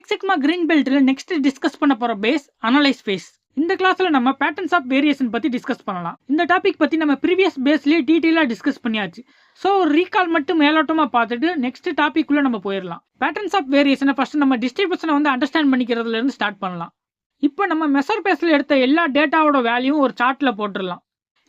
Six sigma green பெல்ட்ல next discuss பண்ண போற பேஸ் அனலைஸ் ஃபேஸ். இந்த கிளாஸ்ல நம்ம பேட்டர்ன்ஸ் ஆஃப் வேரியேஷன் பத்தி டிஸ்கஸ் பண்ணலாம். இந்த டாபிக் பத்தி நம்ம ப்ரீவியஸ் பேஸ்லயே டீடைலா டிஸ்கஸ் பண்ணியாச்சு. ஸோ ஒரு ரீகால் மட்டும் மேலோட்டமா பார்த்துட்டு நெக்ஸ்ட் டாபிக் உள்ள நம்ம போயிடலாம். பேட்டர்ன்ஸ் ஆஃப் வேரியேஷனை ஃபர்ஸ்ட் நம்ம டிஸ்ட்ரிபியூஷனை வந்து அண்டர்ஸ்டாண்ட் பண்ணிக்கிறதுல இருந்து ஸ்டார்ட் பண்ணலாம். இப்போ நம்ம மெஷர் பேஸ்ல எடுத்த எல்லா டேட்டாவோட வேல்யூவும் ஒரு சார்ட்ல போட்டுடலாம்.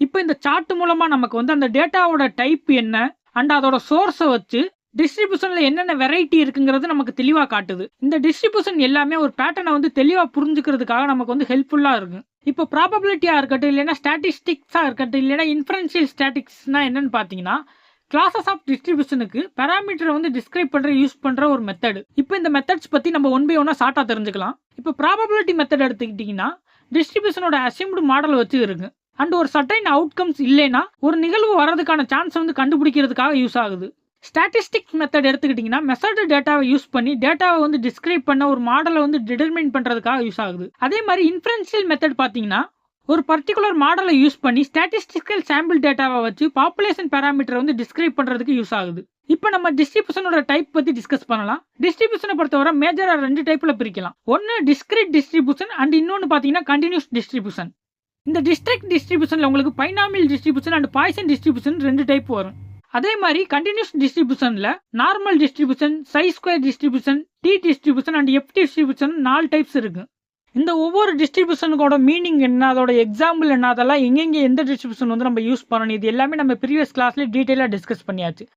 இப்போ இந்த சார்ட் மூலமா நமக்கு வந்து அந்த டேட்டாவோட டைப் என்ன அண்ட் அதோட சோர்ஸை வச்சு டிஸ்ட்ரிபியூஷன்ல என்னென்ன வெரைட்டி இருக்குங்கிறது நமக்கு தெளிவா காட்டுது. இந்த டிஸ்ட்ரிபியூஷன் எல்லாமே ஒரு பேட்டர்னை வந்து தெளிவா புரிஞ்சுக்கிறதுக்காக நமக்கு வந்து ஹெல்ப்ஃபுல்லா இருக்கு. இப்போ ப்ராபபிலிட்டியா இருக்கட்டும், இல்லைன்னா ஸ்டாட்டிஸ்டிக்ஸா இருக்கட்டும், இல்லைன்னா இன்ஃபரன்ஷியல் ஸ்டாட்டிக்ஸ்னா என்னன்னு பாத்தீங்கன்னா கிளாஸஸ் ஆஃப் டிஸ்ட்ரிபியூஷனுக்கு பேராமீட்டரை வந்து டிஸ்கிரைப் பண்ற யூஸ் பண்ற ஒரு மெத்தட். இப்போ இந்த மெத்தட்ஸ் பத்தி நம்ம ஒன் பை ஒன்னா ஷார்ட்டா தெரிஞ்சுக்கலாம். இப்போ ப்ராபபிலிட்டி மெத்தட் எடுத்துக்கிட்டீங்கன்னா டிஸ்ட்ரிபியூஷனோட அசியூம்டு மாடல் வச்சு இருக்கு அண்ட் ஒரு சர்டைன் அவுட்கம்ஸ் இல்லைன்னா ஒரு நிகழ்வு வர்றதுக்கான சான்ஸ் வந்து கண்டுபிடிக்கிறதுக்காக யூஸ் ஆகுது. ஸ்டாட்டிஸ்டிக்ஸ் மெத்தட் எடுத்துக்கிட்டிங்கன்னா மெஷர்டு டேட்டாவை யூஸ் பண்ணி டேட்டாவை வந்து டிஸ்கிரைப் பண்ண ஒரு மாடலை வந்து டிட்டர்மைன் பண்ணுறதுக்காக யூஸ் ஆகுது. அதே மாதிரி இன்ஃபரன்ஷியல் மெத்தட் பார்த்தீங்கன்னா ஒரு பர்டிகுலர் மாடலை யூஸ் பண்ணி ஸ்டாட்டிஸ்டிக்கல் சாம்பிள் டேட்டாவை வச்சு பாப்புலேஷன் பேராமீட்டரை வந்து டிஸ்கிரைப் பண்ணுறதுக்கு யூஸ் ஆகுது. இப்போ நம்ம டிஸ்ட்ரிபியூஷனோட டைப் பற்றி டிஸ்கஸ் பண்ணலாம். டிஸ்ட்ரிபியூஷனை பொறுத்தவரை மேஜராக ரெண்டு டைப்பில் பிரிக்கலாம். ஒன்று டிஸ்கிரீட் டிஸ்ட்ரிபியூஷன் அண்ட் இன்னொன்று பார்த்தீங்கன்னா கண்டினியூஸ் டிஸ்ட்ரிபியூஷன். இந்த டிஸ்ட்ரிக்ட் டிஸ்ட்ரிபியூஷனில் உங்களுக்கு binomial distribution and Poisson distribution ரெண்டு டைப் வரும். அதே மாதிரி கண்டினியூஸ் டிஸ்ட்ரிபியூஷன்ல normal distribution, chi square distribution, T distribution and F distribution 4 types இருக்கு. இந்த ஒவ்வொரு டிஸ்ட்ரிபியூஷனுக்கோட மீனிங் என்ன, அதோட எக்ஸாம்பிள் என்ன, அதெல்லாம் எங்கெங்க எந்த டிஸ்ட்ரிபியூஷன் வந்து நம்ம யூஸ் பண்ணணும், இது எல்லாமே நம்ம ப்ரீவியஸ் கிளாஸ்ல டீடைலா டிஸ்கஸ் பண்ணியாச்சு.